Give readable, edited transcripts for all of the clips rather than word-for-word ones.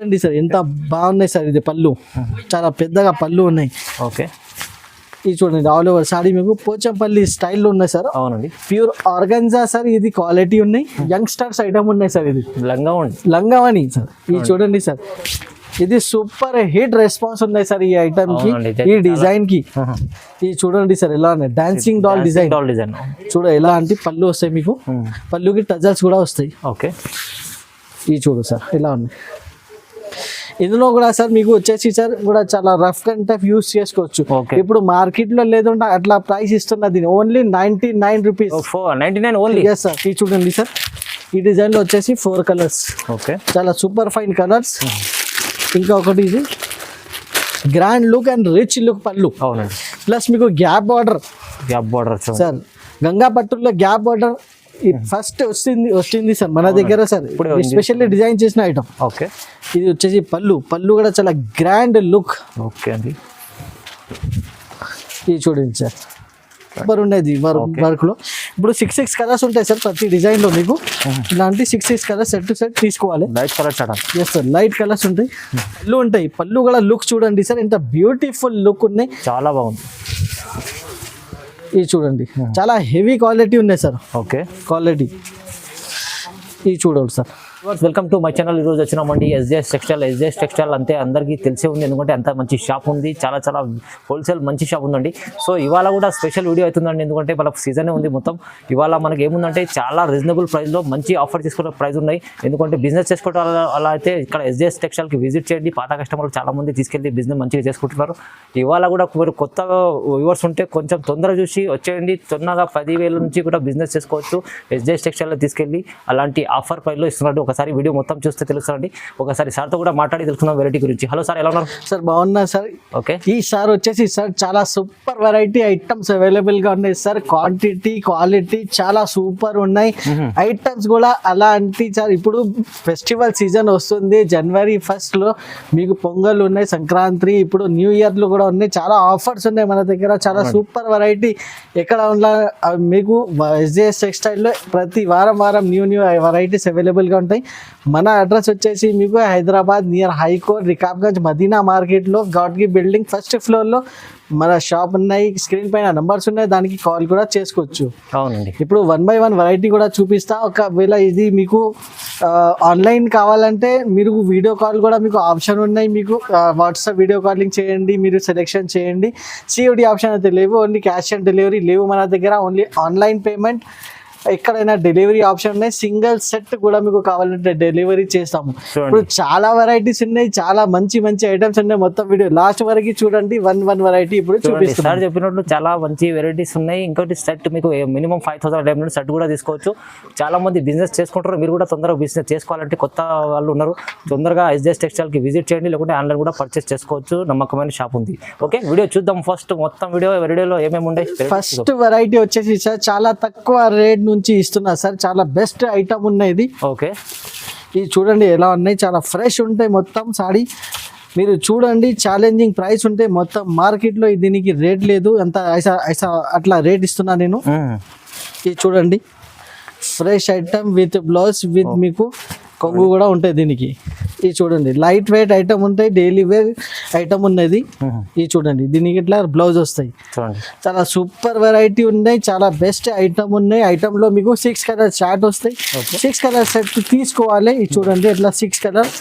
అండి సార్ ఎంత బాగున్నాయి సార్. ఇది పళ్ళు చాలా పెద్దగా పళ్ళు ఉన్నాయి. ఓకే, ఇది చూడండి ఆల్ ఓవర్ సారీ మీకు పోచంపల్లి స్టైల్లో ఉన్నాయి సార్. అవునండి, ప్యూర్ ఆర్గన్జా సార్. ఇది క్వాలిటీ ఉన్నాయి. యంగ్స్టర్స్ ఐటమ్ ఉన్నాయి సార్. ఇది లంగావని సార్. ఇది చూడండి సార్, ఇది సూపర్ హిట్ రెస్పాన్స్ ఉన్నాయి సార్ ఈ ఐటమ్ కి, ఈ డిజైన్ కి. ఇది చూడండి సార్ ఎలా ఉన్నాయి, డాన్సింగ్ డాల్ డిజైన్ చూడ ఎలా అంటే పళ్ళు వస్తాయి మీకు, పళ్ళుకి టజల్స్ కూడా వస్తాయి. ఓకే, ఇది చూడు సార్ ఎలా ఉన్నాయి. ఇందులో కూడా సార్ మీకు వచ్చేసి సార్ కూడా చాలా రఫ్ అండ్ టఫ్ యూస్ చేసుకోవచ్చు. ఇప్పుడు మార్కెట్ లో లేదంటే అట్లా ప్రైస్ ఇస్తున్నది only 99 rupees. 99 only. Yes sir. ఇది చూడండి సార్, ఈ డిజైన్ లో వచ్చేసి 4 కలర్స్. ఓకే, చాలా సూపర్ ఫైన్ కలర్స్. ఇంకా ఒకటి ఇది grand look and rich look pallu. అవునండి, ప్లస్ మీకు గ్యాప్ బార్డర్ సార్. గంగా పట్టుల్లో గ్యాప్ బార్డర్ ఫస్ట్ వచ్చింది సార్ మన దగ్గర సార్. స్పెషల్లీ డిజైన్ చేసిన ఐటమ్. ఓకే, ఇది వచ్చేసి పళ్ళు కూడా చాలా గ్రాండ్ లుక్. ఓకే అండి, ఇది చూడండి సార్ సూపర్ ఉండేది వర్క్ లో. ఇప్పుడు 6 కలర్స్ ఉంటాయి సార్ ప్రతి డిజైన్ లో. మీకు ఇలాంటి 6 కలర్స్ సెట్ టు సెట్ తీసుకోవాలి. Light colours. Yes sir, light colours ఉంటాయి. పళ్ళు ఉంటాయి. పళ్ళు కూడా లుక్ చూడండి సార్, ఎంత బ్యూటిఫుల్ లుక్ ఉన్నాయి. చాలా బాగుంది. ఇది చూడండి చాలా హెవీ క్వాలిటీ ఉన్నాయి సార్. ఓకే, క్వాలిటీ ఇది చూడండి sir. Welcome to my channel. ఈరోజు వచ్చినామండి ఎస్జేఎస్ టెక్స్టైల్ అంతే అందరికీ తెలిసే ఉంది, ఎందుకంటే అంత మంచి షాప్ ఉంది, చాలా హోల్సేల్ మంచి షాప్ ఉందండి. సో ఇవాళ కూడా స్పెషల్ వీడియో అవుతుందండి, ఎందుకంటే మనకు సీజనే ఉంది మొత్తం. ఇవాళ మనకి ఏముందంటే చాలా రీజనబుల్ ప్రైస్లో మంచి ఆఫర్ తీసుకునే ప్రైస్ ఉన్నాయి. ఎందుకంటే బిజినెస్ చేసుకోవడం అలా అయితే ఇక్కడ ఎస్జేఎస్ టెక్స్టైల్కి విజిట్ చేయండి. పాత కస్టమర్లు చాలా మంది తీసుకెళ్ళి బిజినెస్ మంచిగా చేసుకుంటున్నారు. ఇవాళ కూడా మీరు కొత్త వ్యూవర్స్ ఉంటే కొంచెం తొందరగా చూసి వచ్చేయండి. తొందరగా 10,000 నుంచి కూడా బిజినెస్ చేసుకోవచ్చు. ఎస్జేఎస్ టెక్స్టైల్లో తీసుకెళ్ళి అలాంటి ఆఫర్ ప్రైస్లో ఇస్తున్నాడు. ఒకసారి వీడియో మొత్తం చూస్తే తెలుస్తుంది. ఒకసారి సార్తో కూడా మాట్లాడి తెలుసుకుందాం వెరైటీ గురించి. హలో సార్, ఎలా ఉన్నారు సార్? బాగున్నా సార్. ఓకే, ఈ సార్ వచ్చేసి సార్ చాలా సూపర్ వెరైటీ ఐటమ్స్ అవైలబుల్ గా ఉన్నాయి సార్. క్వాంటిటీ క్వాలిటీ చాలా సూపర్ ఉన్నాయి. ఐటమ్స్ కూడా అలాంటి సార్. ఇప్పుడు ఫెస్టివల్ సీజన్ వస్తుంది. January 1st లో మీకు పొంగల్ ఉన్నాయి, సంక్రాంతి, ఇప్పుడు న్యూ ఇయర్ లో కూడా ఉన్నాయి. చాలా ఆఫర్స్ ఉన్నాయి మన దగ్గర. చాలా సూపర్ వెరైటీ ఎక్కడ ఉన్న మీకు ఎస్జేఎస్ టెక్స్టైల్లో ప్రతి వారం న్యూ వెరైటీస్ అవైలబుల్ గా ఉంటాయి. మన అడ్రస్ వచ్చేసి మీకు హైదరాబాద్ నియర్ హైకోర్ట్ రికాబ్గంజ్ మదీనా మార్కెట్లో గాడ్గి బిల్డింగ్ 1st ఫ్లోర్లో మన షాప్ ఉన్నాయి. స్క్రీన్ పైన నంబర్స్ ఉన్నాయి, దానికి కాల్ కూడా చేసుకోవచ్చు. అవునండి, ఇప్పుడు 1 by 1 వెరైటీ కూడా చూపిస్తా. ఒకవేళ ఇది మీకు ఆన్లైన్ కావాలంటే మీరు వీడియో కాల్ కూడా మీకు ఆప్షన్ ఉన్నాయి. మీకు వాట్సాప్ వీడియో కాలింగ్ చేయండి, మీరు సెలెక్షన్ చేయండి. సిఓడి ఆప్షన్ అయితే లేవు, ఓన్లీ క్యాష్ ఆన్ డెలివరీ లేవు మన దగ్గర. Only online payment. ఎక్కడైనా డెలివరీ ఆప్షన్ ఉన్నాయి. సింగిల్ సెట్ కూడా మీకు కావాలంటే డెలివరీ చేస్తాము. ఇప్పుడు చాలా వెరైటీస్ ఉన్నాయి, చాలా మంచి ఐటమ్స్ ఉన్నాయి. మొత్తం వీడియో లాస్ట్ వరకు చూడండి. 1 వెరైటీ ఇప్పుడు చూపిస్తాను. సార్ చెప్పినట్లు చాలా మంచి వెరైటీస్ ఉన్నాయి. ఇంకోటి సెట్ మీకు మినిమం 5,000 సెట్ కూడా తీసుకోవచ్చు. చాలా మంది బిజినెస్ చేసుకుంటారు. మీరు కూడా తొందరగా బిజినెస్ చేసుకోవాలంటే కొత్త వాళ్ళు ఉన్నారు, తొందరగా ఎస్జేఎస్ టెక్స్టైల్కి విజిట్ చేయండి. లేకుంటే ఆన్లైన్ కూడా పర్చేస్ చేసుకోవచ్చు. నమ్మకమైన షాప్ ఉంది. ఓకే, వీడియో చూద్దాం. ఫస్ట్ మొత్తం వీడియోలో ఏమేమి ఉన్నాయి. ఫస్ట్ వెరైటీ వచ్చేసి సార్ చాలా తక్కువ రేట్ నుంచి ఇస్తున్నా సార్. చాలా బెస్ట్ ఐటమ్ ఉన్నాయి. ఓకే, ఇది చూడండి ఎలా ఉన్నాయి. చాలా ఫ్రెష్ ఉంటాయి మొత్తం సాడీ. మీరు చూడండి, ఛాలెంజింగ్ ప్రైస్ ఉంటాయి. మొత్తం మార్కెట్లో దీనికి రేట్ లేదు, అంత ఐసా అట్లా రేట్ ఇస్తున్నా నేను. ఇది చూడండి, fresh item with blouse with మీకు కొంగు కూడా ఉంటాయి దీనికి. ఇది చూడండి, లైట్ వెయిట్ ఐటమ్ ఉంటాయి, డైలీ వేర్ ఐటమ్ ఉన్నది. ఇది చూడండి, దీనికి ఇట్లా బ్లౌజ్ వస్తాయి. చాలా సూపర్ వెరైటీ ఉన్నాయి, చాలా బెస్ట్ ఐటమ్ ఉన్నాయి. ఐటమ్ లో మీకు 6 కలర్ చార్ట్ వస్తాయి. 6 కలర్ సెట్ తీసుకోవాలి. ఇది చూడండి, ఇట్లా 6 కలర్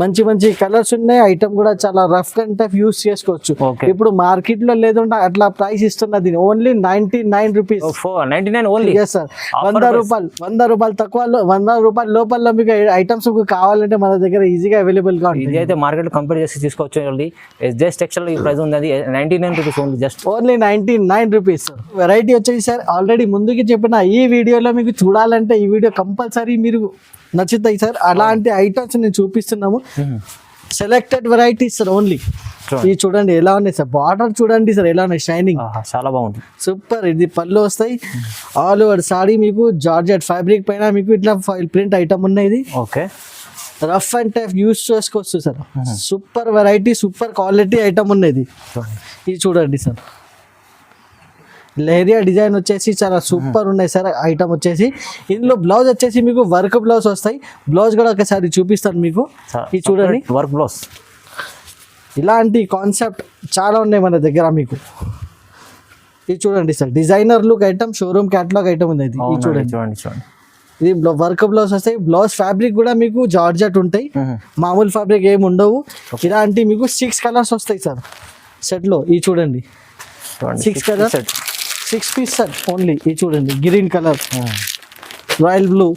మంచి కలర్స్ ఉన్నాయి. ఐటమ్ కూడా చాలా రఫ్ అండ్ టఫ్ యూస్ చేసుకోవచ్చు. ఇప్పుడు మార్కెట్ లో లేదంటే అట్లా ప్రైస్ ఇస్తున్నది only 99 rupees. 99 only. Yes sir, 100 రూపాయలు తక్కువ, 100 రూపాయల లోపల మీకు ఐటమ్స్ కావాలంటే మన దగ్గర ఈజీగా అవైలబుల్ గా ఉంది. ఇది అయితే మార్కెట్ కంపేర్ చేసి తీసుకోవచ్చు. ఎస్జేఎస్ టెక్స్టైల్ ఈ ప్రైస్ ఉంది, 99 rupees only, just only 99 rupees. Variety వచ్చేసి సార్ ఆల్రెడీ ముందుకి చెప్పిన ఈ వీడియోలో మీకు చూడాలంటే ఈ వీడియో కంపల్సరీ మీరు నచ్చుతాయి సార్. అలాంటి ఐటమ్స్ నేను చూపిస్తున్నాము. Selected varieties sir only. ఇది చూడండి ఎలా ఉన్నాయి సార్. బార్డర్ చూడండి సార్ ఎలా ఉన్నాయి, షైనింగ్ చాలా బాగుంది, సూపర్. ఇది పళ్ళు వస్తాయి. ఆల్ ఓవర్ సారీ మీకు జార్జెట్ ఫ్యాబ్రిక్ పైన మీకు ఇట్లా ఫైల్ ప్రింట్ ఐటమ్ ఉన్నాయి. ఇది okay, rough and tough use చేసుకోవచ్చు sir. Super variety, super quality item ఉన్నది. ఇది చూడండి సార్, లేరియా డిజైన్ వచ్చేసి చాలా సూపర్ ఉన్నాయి సార్ ఐటమ్ వచ్చేసి. ఇందులో బ్లౌజ్ వచ్చేసి మీకు వర్క్ బ్లౌజ్ వస్తాయి. బ్లౌజ్ కూడా ఒకసారి చూపిస్తాను మీకు, ఇది చూడండి. వర్క్ బ్లౌజ్ ఇలాంటి కాన్సెప్ట్ చాలా ఉన్నాయి మన దగ్గర మీకు. ఇది చూడండి sir, designer look item, showroom catalogue item ఉంది ఇది. ఇది చూడండి, చూడండి. ఇది వర్క్ బ్లౌజ్ వస్తాయి. బ్లౌజ్ ఫ్యాబ్రిక్ కూడా మీకు జార్జెట్ ఉంటాయి, మామూలు ఫ్యాబ్రిక్ ఏమి ఉండవు. ఇలాంటి మీకు 6 కలర్స్ వస్తాయి సార్ సెట్ లో. ఇది చూడండి, 6 కలర్ 6 పీస్ సెట్ ఓన్లీ. ఇది చూడండి, green colour, royal blue,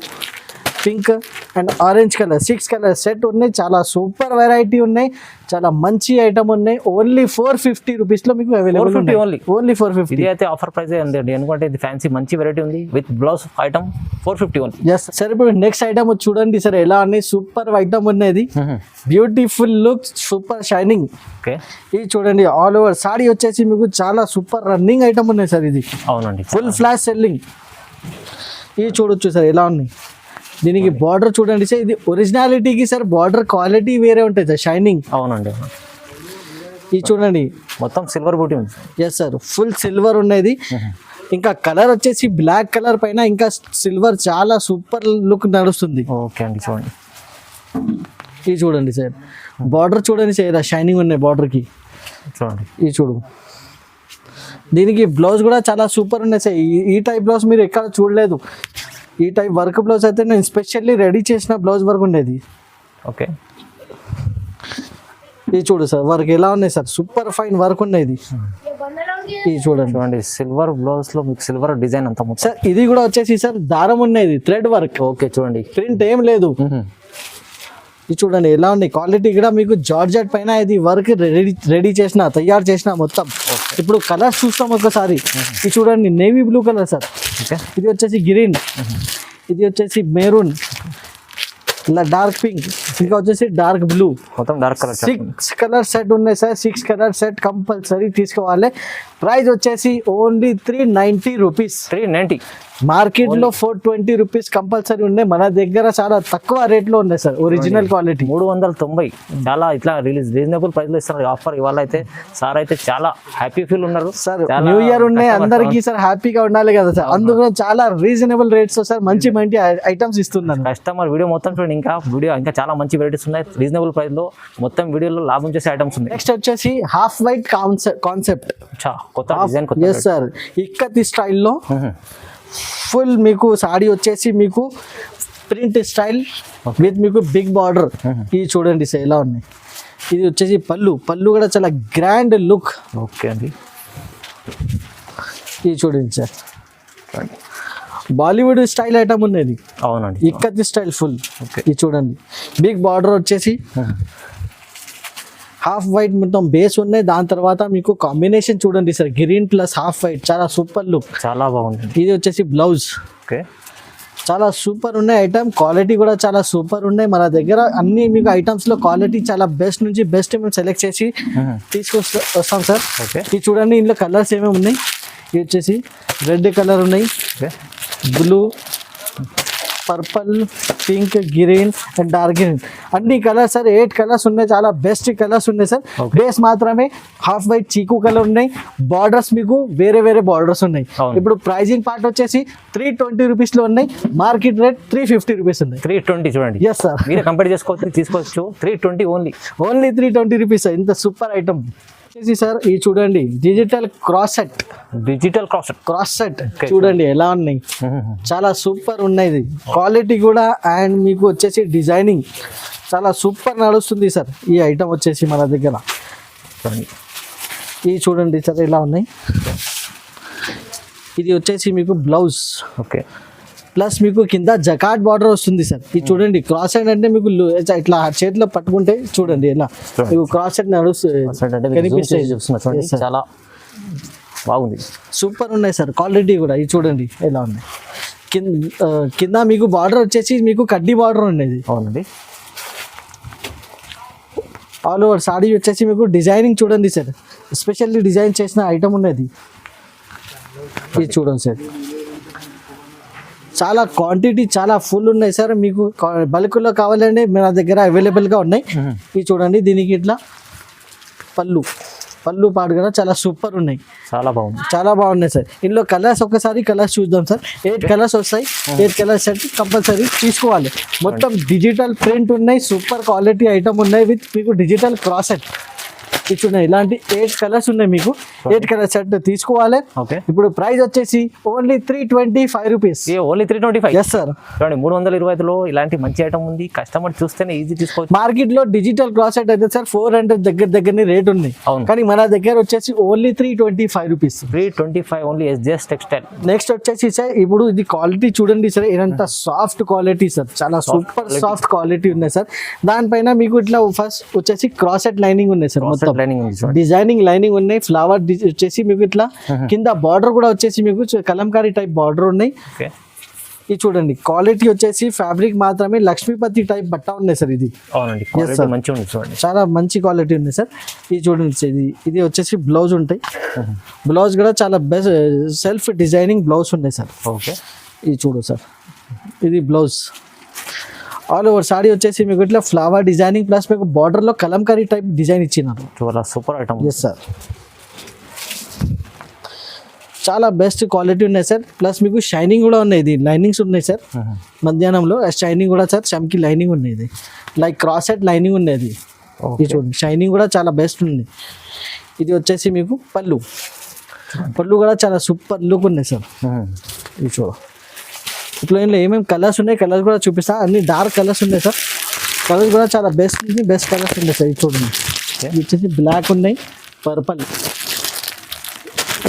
pink and orange colour 6 colour set ఉన్నాయి. చాలా సూపర్ వెరైటీ ఉన్నాయి, చాలా మంచి ఐటమ్ ఉన్నాయి. ఓన్లీ 450 రూపీస్ లో మీకు అవైలబుల్. ఓన్లీ 450. ఇది అయితే ఆఫర్ ప్రైస్ ఉంది ఎందుకంటే ఇది ఫ్యాన్సీ మంచి వెరైటీ ఉంది with blouse item 450 only. Yes sir, ఇప్పుడు నెక్స్ట్ ఐటమ్ చూడండి సార్, ఎలా ఉన్నాయి. సూపర్ ఐటమ్ ఉన్నది, beautiful look, super shining. Okay, ఇది చూడండి, ఆల్ ఓవర్ సాడీ వచ్చేసి మీకు చాలా సూపర్ రన్నింగ్ ఐటమ్ ఉన్నాయి సార్. ఇది అవునండి, ఫుల్ ఫ్లాష్ సెల్లింగ్. ఇది చూడొచ్చు సార్ ఎలా ఉన్నాయి. దీనికి బార్డర్ చూడండి సార్, ఇది ఒరిజినాలిటీకి సార్ బార్డర్ క్వాలిటీ వేరే ఉంటుంది సార్, షైనింగ్. అవునండి, ఇది చూడండి, మొత్తం సిల్వర్ బూటీ ఉంది. ఎస్ సార్, ఫుల్ సిల్వర్ ఉన్నది. ఇంకా కలర్ వచ్చేసి బ్లాక్ కలర్ పైన ఇంకా సిల్వర్, చాలా సూపర్ లుక్ నడుస్తుంది. ఓకే అండి, చూడండి. ఇది చూడండి సార్, బార్డర్ చూడండి సార్, ఇలా షైనింగ్ ఉన్నాయి బార్డర్కి. చూడండి, ఇది చూడు, దీనికి బ్లౌజ్ కూడా చాలా సూపర్ ఉన్నాయి సార్. ఈ టైప్ బ్లౌజ్ మీరు ఎక్కడ చూడలేదు. ఈ టైప్ వర్క్ బ్లౌజ్ అయితే నేను స్పెషల్లీ రెడీ చేసిన బ్లౌజ్ వర్క్ ఉండేది. ఓకే, ఇది చూడు సార్, వర్క్ ఎలా ఉన్నాయి సార్, సూపర్ ఫైన్ వర్క్ ఉన్నది. ఇది చూడండి, సిల్వర్ బ్లౌజ్ లో మీకు సిల్వర్ డిజైన్ అంతా సార్. ఇది కూడా వచ్చేసి సార్ దారం ఉన్నది, థ్రెడ్ వర్క్. ఓకే, చూడండి, ప్రింట్ ఏం లేదు. ఇది చూడండి ఎలా ఉంది, క్వాలిటీ కూడా మీకు జార్జెట్ పైన ఇది వర్క్ రెడీ చేసిన, తయారు చేసిన మొత్తం. ఇప్పుడు కలర్స్ చూస్తాం ఒకసారి. ఇది చూడండి, నేవీ బ్లూ కలర్ సార్, ఇది వచ్చేసి గ్రీన్, ఇది వచ్చేసి మెరూన్, ఇలా డార్క్ పింక్, ఇంకా వచ్చేసి డార్క్ బ్లూ, మొత్తం డార్క్ కలర్. 6 కలర్ సెట్ ఉన్నాయి సార్. 6 కలర్ సెట్ కంపల్సరీ తీసుకోవాలి. ప్రైస్ వచ్చేసి ఓన్లీ 390 రూపీస్. 390. మార్కెట్ లో 420 రూపీస్ కంపల్సరీ ఉన్నాయి. మన దగ్గర చాలా తక్కువ రేట్ లో ఉన్నాయి సార్, ఒరిజినల్ క్వాలిటీ. 390, చాలా ఇట్లా రీజనబుల్ ప్రైస్ లో ఇస్తారు ఆఫర్. ఇవాళ అయితే సార్ అయితే చాలా హ్యాపీ ఫీల్ ఉన్నారు సార్. న్యూ ఇయర్ ఉన్నాయి అందరికి సార్, హ్యాపీగా ఉండాలి కదా సార్, అందుకని చాలా రీజనబుల్ రేట్స్ సార్, మంచి మంచి ఐటమ్స్ ఇస్తున్నాను. కస్టమర్ వీడియో మొత్తం చూడండి, ఇంకా చాలా మంచి వెరైటీస్ ఉన్నాయి రీజనబుల్ ప్రైస్ లో. మొత్తం వీడియోలో లాభం చేసే ఐటమ్స్ ఉన్నాయి. నెక్స్ట్ వచ్చేసి హాఫ్ వైట్ కాన్సెప్ట్, కొత్త డిజైన్, కొత్త. ఎస్ సార్, ఇక్కతి స్టైల్లో ఫుల్ మీకు సాడీ వచ్చేసి మీకు ప్రింట్ స్టైల్ విత్ మీకు బిగ్ బార్డర్. ఇది చూడండి సార్ ఎలా ఉన్నాయి. ఇది వచ్చేసి పళ్ళు కూడా చాలా గ్రాండ్ లుక్. ఓకే అండి, ఇది చూడండి సార్, బాలీవుడ్ స్టైల్ ఐటమ్ ఉన్నది. అవునండి, ఇక్కతి స్టైల్ ఫుల్. ఓకే, ఇది చూడండి, బిగ్ బార్డర్ వచ్చేసి హాఫ్ వైట్ మొత్తం బేస్ ఉన్నాయి. దాని తర్వాత మీకు కాంబినేషన్ చూడండి sir, green plus half white, చాలా సూపర్ లుక్, చాలా బాగుంది. ఇది వచ్చేసి బ్లౌజ్. ఓకే, చాలా సూపర్ ఉన్నాయి ఐటమ్, క్వాలిటీ కూడా చాలా సూపర్ ఉన్నాయి. మన దగ్గర అన్ని మీకు ఐటమ్స్ లో క్వాలిటీ చాలా బెస్ట్ నుంచి బెస్ట్ మేము సెలెక్ట్ చేసి తీసుకొస్తాం సార్. ఓకే, ఇది చూడండి, ఇందులో కలర్స్ ఏమేమి ఉన్నాయి. ఇది వచ్చేసి రెడ్ కలర్ ఉన్నాయి, blue, purple, pink, green and dark green, అన్ని కలర్స్ సార్. 8 కలర్స్ ఉన్నాయి, చాలా బెస్ట్ కలర్స్ ఉన్నాయి సార్. బేస్ మాత్రమే హాఫ్ వైట్ చీకు కలర్ ఉన్నాయి. బార్డర్స్ మీకు వేరే వేరే బార్డర్స్ ఉన్నాయి. ఇప్పుడు ప్రైజింగ్ పార్ట్ వచ్చేసి 320 రూపీస్ లో ఉన్నాయి. మార్కెట్ రేట్ 350 రూపీస్ ఉన్నాయి. 320 చూడండి. ఎస్ సార్, మీరే కంపేర్ చేసుకోవచ్చు, తీసుకోవచ్చు. 320 ఓన్లీ 320 రూపీస్. ఇంత సూపర్ ఐటమ్ సార్. ఇది చూడండి, డిజిటల్ క్రాస్ సెట్ చూడండి ఎలా ఉన్నాయి, చాలా సూపర్ ఉన్నాయి. ఇది క్వాలిటీ కూడా అండ్ మీకు వచ్చేసి డిజైనింగ్ చాలా సూపర్ నడుస్తుంది సార్. ఈ ఐటమ్ వచ్చేసి మన దగ్గర ఇది చూడండి సార్ ఎలా ఉన్నాయి. ఇది వచ్చేసి మీకు బ్లౌజ్. ఓకే, ప్లస్ మీకు కింద జకాట్ బార్డర్ వస్తుంది సార్. ఇది చూడండి, క్రాస్ సైడ్ అంటే మీకు ఇట్లా చేతిలో పట్టుకుంటే చూడండి ఎలా మీకు క్రాస్ సైడ్ నడుస్తుంది. చాలా బాగుంది, సూపర్ ఉన్నాయి సార్. క్వాలిటీ కూడా ఇది చూడండి ఎలా ఉన్నాయి. కింద మీకు బార్డర్ వచ్చేసి మీకు కడ్డీ బార్డర్ ఉండేది. అవునండి, ఆల్ ఓవర్ సాడీ వచ్చేసి మీకు డిజైనింగ్ చూడండి సార్, ఎస్పెషల్లీ డిజైన్ చేసిన ఐటమ్ ఉన్నది. ఇది చూడండి సార్, చాలా క్వాంటిటీ చాలా ఫుల్ ఉన్నాయి సార్. మీకు బల్క్లో కావాలంటే మన దగ్గర అవైలబుల్గా ఉన్నాయి. ఇది చూడండి, దీనికి ఇట్లా పళ్ళు పళ్ళు పాటు కూడా చాలా సూపర్ ఉన్నాయి, చాలా బాగుంది. చాలా బాగున్నాయి సార్. ఇందులో కలర్స్ ఒకసారి కలర్స్ చూద్దాం సార్. 8 కలర్స్ వస్తాయి. 8 కలర్స్ సెట్ కంపల్సరీ తీసుకోవాలి. మొత్తం డిజిటల్ ప్రింట్ ఉన్నాయి, సూపర్ క్వాలిటీ ఐటమ్ ఉన్నాయి విత్ మీకు డిజిటల్ క్రాసెట్ ఇచ్చున్నాయి. ఇలాంటి 8 కలర్స్ ఉన్నాయి మీకు. 8 కలర్ సెట్ తీసుకోవాలి. ఓకే, ఇప్పుడు ప్రైస్ వచ్చేసి only 325 rupees. Only 325. Yes sir. చూడండి 325లో ఇలాంటి మంచి ఐటమ్ ఉంది. కస్టమర్ చూస్తేనే ఈజీ తీసుకోవచ్చు. మార్కెట్ లో డిజిటల్ క్రాసెట్ అయితే సార్ 400 దగ్గరని రేట్ ఉంది. అవును. కానీ మన దగ్గర వచ్చేసి only 325 rupees. 325 only SJS textile. Next వచ్చేసి సార్ ఇప్పుడు ఇది క్వాలిటీ చూడండి సార్, ఇదంతా సాఫ్ట్ క్వాలిటీ సార్, చాలా సూపర్ సాఫ్ట్ క్వాలిటీ ఉన్నాయి సార్. దానిపైన మీకు ఇట్లా ఫస్ట్ వచ్చేసి క్రాసెట్ లైనింగ్ ఉన్నాయి సార్, మొత్తం లైనింగ్ ఉంది చూడండి. డిజైనింగ్ లైనింగ్ ఉన్నాయి. ఫ్లవర్ వచ్చేసి మీకు ఇట్లా కింద బార్డర్ కూడా వచ్చేసి మీకు కలంకారీ టైప్ బార్డర్ ఉన్నాయి. ఓకే, ఇది చూడండి క్వాలిటీ వచ్చేసి ఫ్యాబ్రిక్ మాత్రమే లక్ష్మీపతి టైప్ బట్ట ఉన్నాయి సార్. ఇది అవునండి, క్వాలిటీ మంచిగా ఉంది చూడండి, చాలా మంచి క్వాలిటీ ఉంది సార్. ఇది చూడండి, ఇది వచ్చేసి బ్లౌజ్ ఉంటాయి. బ్లౌజ్ కూడా చాలా బెస్ట్ సెల్ఫ్ డిజైనింగ్ బ్లౌజ్ ఉన్నాయి సార్. ఓకే, ఇది చూడు సార్, ఇది బ్లౌజ్ ఆల్ ఓవర్ సాడీ వచ్చేసి మీకు ఇట్లా ఫ్లవర్ డిజైనింగ్ ప్లస్ మీకు బార్డర్లో కలంకారీ టైప్ డిజైన్ ఇచ్చినారు. చాలా సూపర్ ఐటమ్. ఎస్ సార్, చాలా బెస్ట్ క్వాలిటీ ఉన్నాయి సార్. ప్లస్ మీకు షైనింగ్ కూడా ఉన్నాయి, ఇది లైనింగ్స్ ఉన్నాయి సార్. మధ్యాహ్నంలో షైనింగ్ కూడా సార్, చమ్కి లైనింగ్ ఉన్నాయి, ఇది లైక్ క్రాస్ సెట్ లైనింగ్ ఉన్నది. ఇది చూడండి షైనింగ్ కూడా చాలా బెస్ట్ ఉంది. ఇది వచ్చేసి మీకు పళ్ళు కూడా చాలా సూపర్ లుక్ ఉన్నాయి సార్. ఇది చూడ ఇప్పుడు ఇందులో ఏమేమి కలర్స్ ఉన్నాయి, కలర్స్ కూడా చూపిస్తా. అన్ని డార్క్ కలర్స్ ఉన్నాయి సార్. కలర్స్ కూడా చాలా బెస్ట్ కలర్స్ ఉన్నాయి సార్. ఇది చూడండి, ఇది వచ్చేసి బ్లాక్ ఉన్నాయి, purple,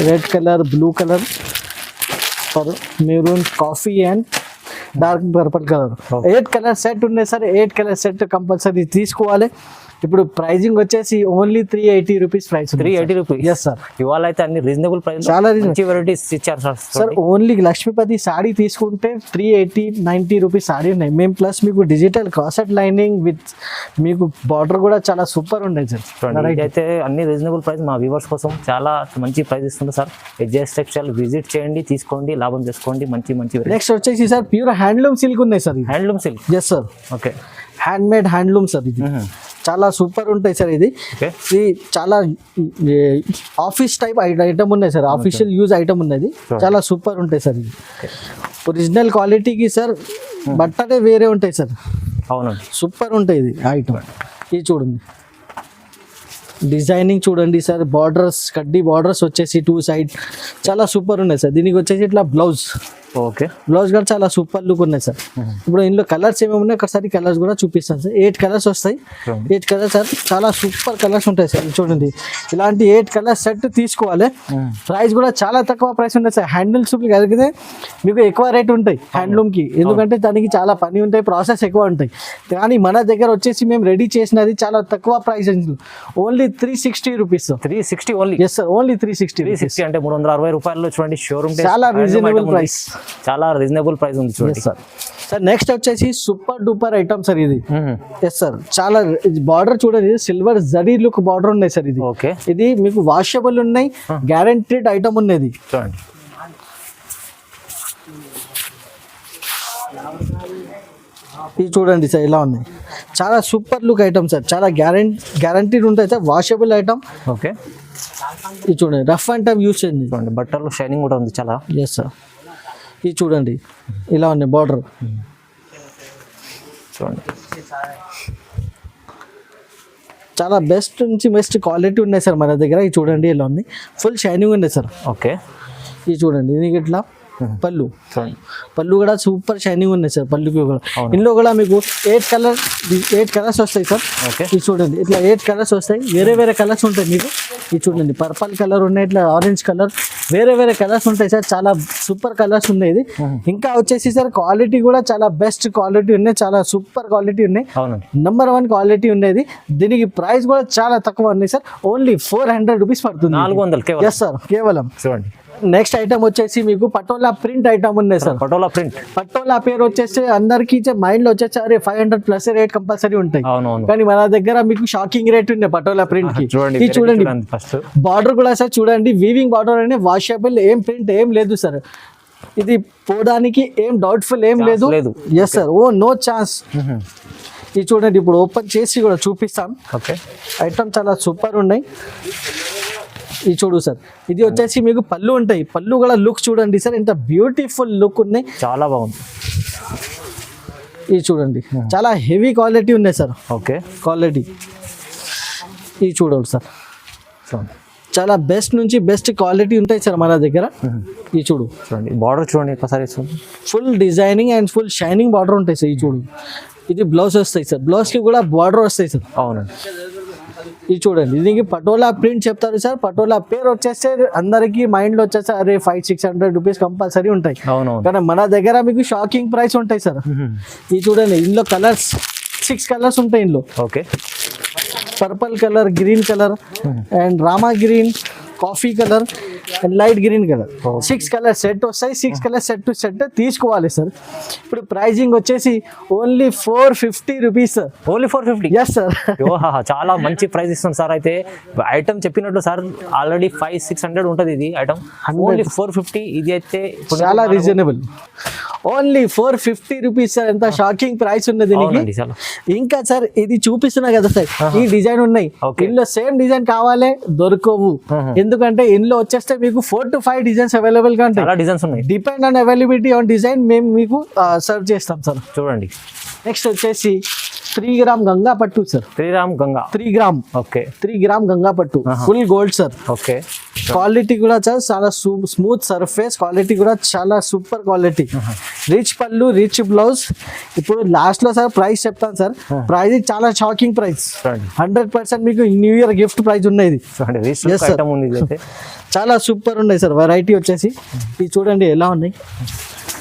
red colour, blue colour, maroon, coffee and dark purple colour. 8 colour set ఉన్నాయి సార్. 8 కలర్ సెట్ కంపల్సరీ తీసుకోవాలి. ఇప్పుడు ప్రైజింగ్ వచ్చేసి only 380 rupees price. 380 rupees. Yes sir. ఇవాళ అయితే అన్ని రీజనబుల్ ప్రైస్, చాలా మంచి వెరైటీస్ ఇచ్చారు sir. Sir only Lakshmipati sari తీసుకుంటే 380-90 రూపీస్ సాడీ ఉన్నాయి మేము. ప్లస్ మీకు డిజిటల్ క్రాసెట్ లైనింగ్ విత్ మీకు బార్డర్ కూడా చాలా సూపర్ ఉన్నాయి సార్. అయితే అన్ని రీజనబుల్ ప్రైస్ మా వ్యూవర్స్ కోసం చాలా మంచి ప్రైస్ ఇస్తుంది సార్. SJS టెక్స్టైల్ విజిట్ చేయండి, తీసుకోండి, లాభం చేసుకోండి. మంచి నెక్స్ట్ వచ్చేసి సార్ ప్యూర్ హ్యాండ్లూమ్ సిల్క్ ఉన్నాయి sir. Handloom silk. Yes sir. Okay, handmade handloom sir. ఇది చాలా సూపర్ ఉంటాయి సార్. ఇది చాలా ఆఫీస్ టైప్ ఐటమ్ ఉన్నాయి సార్, ఆఫీషియల్ యూజ్ ఐటమ్ ఉన్నది, చాలా సూపర్ ఉంటాయి సార్. ఇది ఒరిజినల్ క్వాలిటీకి సార్ బట్టలే వేరే ఉంటాయి సార్. అవునండి, సూపర్ ఉంటాయి ఇది ఐటమ్. ఇది చూడండి డిజైనింగ్ చూడండి సార్, బార్డర్స్ కడ్డీ బార్డర్స్ వచ్చేసి 2 సైడ్ చాలా సూపర్ ఉన్నాయి సార్. దీనికి వచ్చేసి ఇట్లా బ్లౌజ్. ఓకే, బ్లౌజ్ కూడా చాలా సూపర్ లుక్ ఉన్నాయి సార్. ఇప్పుడు ఇందులో కలర్స్ ఏమేమి ఉన్నాయి ఒకసారి కలర్స్ కూడా చూపిస్తాను సార్. 8 కలర్స్ వస్తాయి. 8 కలర్స్ సార్, చాలా సూపర్ కలర్స్ ఉంటాయి సార్. చూడండి ఇలాంటి 8 కలర్స్ సెట్ తీసుకోవాలి. ప్రైస్ కూడా చాలా తక్కువ ప్రైస్ ఉంటాయి సార్. హ్యాండ్లూమ్స్ కలిగితే మీకు ఎక్కువ రేట్ ఉంటాయి హ్యాండ్లూమ్కి, ఎందుకంటే దానికి చాలా పని ఉంటాయి, ప్రాసెస్ ఎక్కువ ఉంటాయి. కానీ మన దగ్గర వచ్చేసి మేము రెడీ చేసినది చాలా తక్కువ price, only 360 rupees. 360 only. Yes sir, only 360 అంటే 360 రూపాయల్లో చూడండి. షోరూమ్ చాలా రీజనబుల్ ప్రైస్, చాలా రీజనబుల్ ప్రైస్ ఉంది చూడండి సార్. సార్ నెక్స్ట్ వచ్చేసి సూపర్ డూపర్ ఐటమ్ సార్ ఇది. ఎస్ సార్, చాలా బార్డర్ చూడండి, సిల్వర్ జరీ లుక్ బార్డర్ ఉన్నాయి సార్. ఇది ఓకే, ఇది మీకు వాషబుల్ ఉన్నాయి, గ్యారంటీడ్ ఐటమ్ ఉన్నది. చూడండి ఇది చూడండి సార్, ఇలా ఉన్నాయి, చాలా సూపర్ లుక్ ఐటమ్ సార్, చాలా గ్యారంటీడ్ ఉంటాయి సార్, వాషబుల్ ఐటమ్. ఓకే, ఇది చూడండి రఫ్ అండ్ టఫ్ యూస్ చేయండి. చూడండి బట్టలు షైనింగ్ కూడా ఉంది చాలా. ఎస్ సార్, ఇది చూడండి ఇలా ఉన్నాయి బార్డర్. చూడండి చాలా బెస్ట్ నుంచి బెస్ట్ క్వాలిటీ ఉన్నాయి సార్ మన దగ్గర. ఇది చూడండి ఇలా ఉంది, ఫుల్ షైనింగ్ ఉన్నాయి సార్. ఓకే, ఇది చూడండి దీనికి ఇట్లా పళ్ళు కూడా సూపర్ షైనింగ్ ఉన్నాయి సార్. పళ్ళుకి కూడా ఇందులో కూడా మీకు 8 కలర్స్ వస్తాయి సార్. ఇది చూడండి ఇట్లా 8 కలర్స్ వస్తాయి, వేరే కలర్స్ ఉంటాయి మీకు. ఇది చూడండి పర్పల్ కలర్ ఉన్నాయి, ఇట్లా ఆరెంజ్ కలర్, వేరే కలర్స్ ఉంటాయి సార్. చాలా సూపర్ కలర్స్ ఉన్నాయి. ఇది ఇంకా వచ్చేసి సార్ క్వాలిటీ కూడా చాలా బెస్ట్ క్వాలిటీ ఉన్నాయి, చాలా సూపర్ క్వాలిటీ ఉన్నాయి, నెంబర్ 1 క్వాలిటీ ఉండేది. దీనికి ప్రైస్ కూడా చాలా తక్కువ ఉన్నాయి సార్, ఓన్లీ 400 రూపీస్ పడుతుంది. 400. ఎస్ సార్, కేవలం. చూడండి నెక్స్ట్ ఐటమ్ వచ్చేసి మీకు పటోలా ప్రింట్ ఐటమ్ ఉన్నాయి సార్. పటోలా పేరు వచ్చేసి అందరికి మైండ్ లో వచ్చేసి అరే 500 ప్లస్ రేట్ కంపల్సరీ ఉంటాయి, కానీ మన దగ్గర మీకు షాకింగ్ రేట్ ఉన్నాయి పటోలా ప్రింట్ కి. ఇది చూడండి బార్డర్ కూడా సార్, చూడండి వీవింగ్ బార్డర్ అనే వాషబుల్, ఏం ప్రింట్ ఏం లేదు సార్. ఇది పోవడానికి ఏం డౌట్ఫుల్ ఏం లేదు. Yes sir, oh no chance. ఇది చూడండి ఇప్పుడు ఓపెన్ చేసి కూడా చూపిస్తాం. ఓకే, ఐటమ్ చాలా సూపర్ ఉన్నాయి. ఇది చూడు సార్, ఇది వచ్చేసి మీకు పళ్ళు ఉంటాయి, పళ్ళు కూడా లుక్ చూడండి సార్, ఎంత బ్యూటిఫుల్ లుక్ ఉన్నాయి. చాలా బాగుంది. ఇది చూడండి, చాలా హెవీ క్వాలిటీ ఉన్నాయి సార్. ఓకే, క్వాలిటీ ఇది చూడండి సార్, చాలా బెస్ట్ నుంచి బెస్ట్ క్వాలిటీ ఉంటాయి సార్ మన దగ్గర. ఇది చూడండి, బార్డర్ చూడండి ఒకసారి. Full designing and full shining border ఉంటాయి సార్. ఇది చూడు, ఇది బ్లౌజ్ వస్తాయి సార్, బ్లౌజ్కి కూడా బార్డర్ వస్తాయి సార్. అవునండి. ఇది చూడండి, దీనికి పటోలా ప్రింట్ చెప్తారు సార్. పటోలా పేరు వచ్చేస్తే అందరికి మైండ్లో వచ్చేస్తే అరే 500-600 రూపీస్ కంపల్సరీ ఉంటాయి. అవునవును. కానీ మన దగ్గర మీకు షాకింగ్ ప్రైస్ ఉంటాయి సార్. ఇది చూడండి, ఇందులో కలర్స్ 6 కలర్స్ ఉంటాయి ఇందులో. Okay, purple colour, green colour and Rama green, coffee colour and light green colour. 6 colour set వస్తాయి. 6 కలర్ సెట్ టు సెట్ తీసుకోవాలి సార్. ఇప్పుడు ప్రైజింగ్ వచ్చేసి only 450 rupees sir. Only 450? Yes sir. చాలా మంచి ప్రైస్ ఇస్తుంది సార్. అయితే ఐటమ్ చెప్పినట్లు సార్ ఆల్రెడీ 500-600 ఉంటుంది ఇది ఐటమ్, ఓన్లీ 450. ఇది అయితే చాలా రీజనబుల్, ఓన్లీ 450 రూపీస్ సార్. ఎంత షాకింగ్ ప్రైస్ ఉన్నది దీనికి. ఇంకా సార్ ఇది చూపిస్తున్నా కదా సార్, ఈ డిజైన్ ఉన్నాయి. ఇందులో సేమ్ డిజైన్ కావాలి దొరకవు, ఎందుకంటే ఇందులో వచ్చేస్తే మీకు 4 to 5 డిజైన్స్ అవైలబుల్ గా ఉంటాయి. చాలా డిజైన్స్ ఉన్నాయి. Depend on availability on design మేము మీకు సర్వ్ చేస్తాం సార్. చూడండి, నెక్స్ట్ వచ్చేసి 3 గ్రామ్ గంగా పట్టు sir. 3 gram Ganga, 3 gram. Okay, 3 gram Ganga పట్టు, full gold sir. Okay, quality కూడా చాలా స్మూత్ సర్ఫేస్, క్వాలిటీ కూడా చాలా super quality. Rich pallu, rich blouse. ఇప్పుడు లాస్ట్ లో సార్ ప్రైస్ చెప్తాను సార్. ప్రైస్ చాలా షాకింగ్ ప్రైస్, 100% మీకు న్యూ ఇయర్ గిఫ్ట్ ప్రైస్ ఉన్నది. చాలా సూపర్ ఉన్నాయి సార్. వెరైటీ వచ్చేసి ఇది చూడండి ఎలా ఉన్నాయి,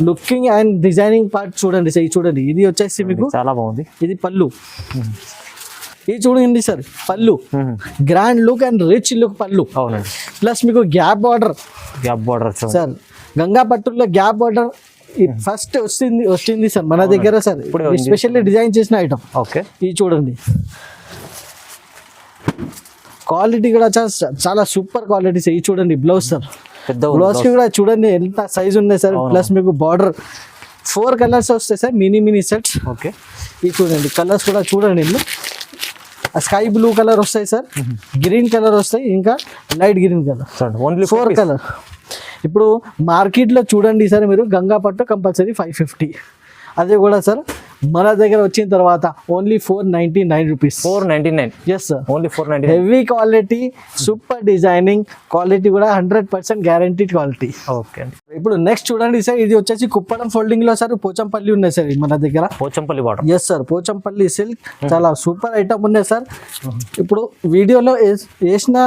లుకింగ్ అండ్ డిజైనింగ్ పార్ట్ చూడండి సార్. ఇది చూడండి, ఇది వచ్చేసి మీకు చాలా బాగుంది. ఇది పళ్ళు. ఇది చూడండి sir, pallu grand look and rich look pallu. అవునండి. ప్లస్ మీకు గ్యాప్ బార్డర్ సార్. గంగా పట్టుల్లో గ్యాప్ బార్డర్ ఫస్ట్ వచ్చింది సార్ మన దగ్గర సార్, స్పెషల్లీ డిజైన్ చేసిన ఐటమ్. ఓకే, ఇది చూడండి, క్వాలిటీ కూడా చాలా సూపర్ క్వాలిటీ సార్. ఇది చూడండి బ్లౌజ్ సార్, బ్లౌజ్ కి కూడా చూడండి ఎంత సైజ్ ఉన్నాయి సార్. ప్లస్ మీకు బార్డర్ 4 కలర్స్ వస్తాయి సార్, మినీ సెట్స్. ఓకే, ఇది చూడండి, కలర్స్ కూడా చూడండి. ఇందులో స్కై బ్లూ కలర్ వస్తాయి సార్, గ్రీన్ కలర్ వస్తాయి, ఇంకా light green colour. Only 4 colour. ఇప్పుడు మార్కెట్లో చూడండి సార్ మీరు, గంగా పట్టు కంపల్సరీ 550. అదే కూడా సార్ మన దగ్గర వచ్చిన తర్వాత only 499 rupees. 499? Yes sir, only 499. Heavy quality, super designing, quality కూడా 100% గ్యారంటీడ్ క్వాలిటీ. ఓకే, ఇప్పుడు నెక్స్ట్ చూడండి సార్, ఇది వచ్చేసి కుప్పడం ఫోల్డింగ్ లో సార్ పోచంపల్లి ఉన్నాయి సార్ మన దగ్గర. Pochampally border. Yes sir, Pochampally silk చాలా సూపర్ ఐటమ్ ఉన్నాయి సార్. ఇప్పుడు వీడియోలో వేసిన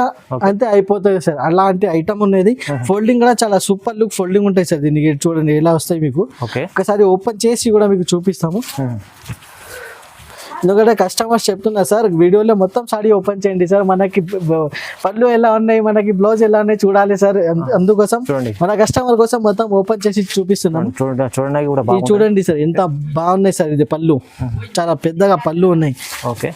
అంతే అయిపోతుంది సార్, అలాంటి ఐటమ్ ఉన్నది. ఫోల్డింగ్ కూడా చాలా సూపర్ లుక్ ఫోల్డింగ్ ఉంటాయి సార్. దీనికి చూడండి ఎలా వస్తాయి మీకు. ఒకసారి ఓపెన్ చేసి కూడా మీకు చూపిస్తాము, ఎందుకంటే కస్టమర్స్ చెప్తున్నా సార్ వీడియోలో మొత్తం సారీ ఓపెన్ చేయండి సార్, మనకి పళ్ళు ఎలా ఉన్నాయి, మనకి బ్లౌజ్ ఎలా ఉన్నాయి చూడాలి సార్. అందుకోసం మన కస్టమర్ కోసం మొత్తం ఓపెన్ చేసి చూపిస్తున్నాం. చూడండి సార్ ఎంత బాగున్నాయి సార్. ఇది పళ్ళు చాలా పెద్దగా పళ్ళు ఉన్నాయి. ఓకే,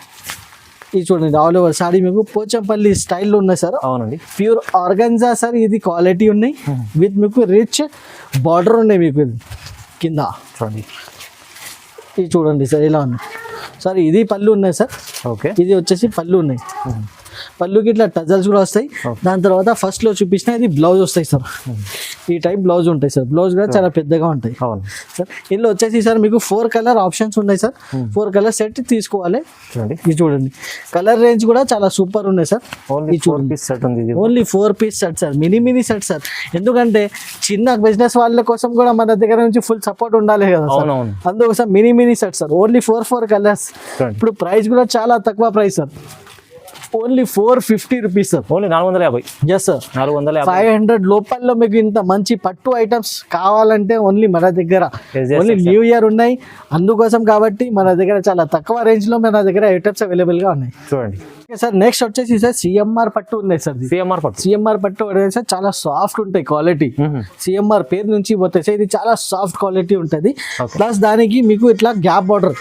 ఇది చూడండి ఆల్ ఓవర్ సారీ మీకు పోచంపల్లి స్టైల్లో ఉన్నాయి సార్. అవునండి, ప్యూర్ ఆర్గన్జా సార్. ఇది క్వాలిటీ ఉన్నాయి విత్ మీకు రిచ్ బార్డర్ ఉన్నాయి మీకు ఇది కింద. చూడండి, ఇది చూడండి సార్ ఎలా ఉన్నాయి సార్. ఇది పళ్ళు ఉన్నాయి సార్. ఓకే, ఇది వచ్చేసి పళ్ళు ఉన్నాయి. పళ్ళుకి ఇట్లా టజల్స్ కూడా వస్తాయి. దాని తర్వాత ఫస్ట్ లో చూపించిన ఇది బ్లౌజ్ వస్తాయి సార్. ఈ టైప్ బ్లౌజ్ ఉంటాయి సార్. బ్లౌజ్ కూడా చాలా పెద్దగా ఉంటాయి సార్. ఇందులో వచ్చేసి సార్ మీకు 4 కలర్ ఆప్షన్స్ ఉన్నాయి సార్. 4 కలర్ సెట్ తీసుకోవాలి. ఇది చూడండి, కలర్ రేంజ్ కూడా చాలా సూపర్ ఉన్నాయి sir. Only 4 piece set sir, mini set sir. ఎందుకంటే చిన్న బిజినెస్ వాళ్ళ కోసం కూడా మన దగ్గర నుంచి ఫుల్ సపోర్ట్ ఉండాలి కదా సార్. అందుకోసం mini set sir. Only 4 colours. ఇప్పుడు ప్రైస్ కూడా చాలా తక్కువ price sir, only 450 rupees sir. Only 450. Yes sir, 450. 500 లోపల్లో మీకు ఇంత మంచి పట్టు ఐటమ్స్ కావాలంటే ఓన్లీ మన దగ్గర ఓన్లీ న్యూ ఇయర్ ఉన్నాయి. అందుకోసం కాబట్టి మన దగ్గర చాలా తక్కువ రేంజ్ లో మన దగ్గర ఐటమ్స్ అవైలబుల్ గా ఉన్నాయి. చూడండి సార్, నెక్స్ట్ వచ్చేసి సార్ సిఎంఆర్ పట్టు ఉన్నాయి సార్. సిఎంఆర్ పట్టు సార్ చాలా సాఫ్ట్ ఉంటాయి క్వాలిటీ. సిఎంఆర్ పేరు నుంచి పోతాయి సార్. ఇది చాలా సాఫ్ట్ క్వాలిటీ ఉంటుంది. ప్లస్ దానికి మీకు ఇట్లా gap border.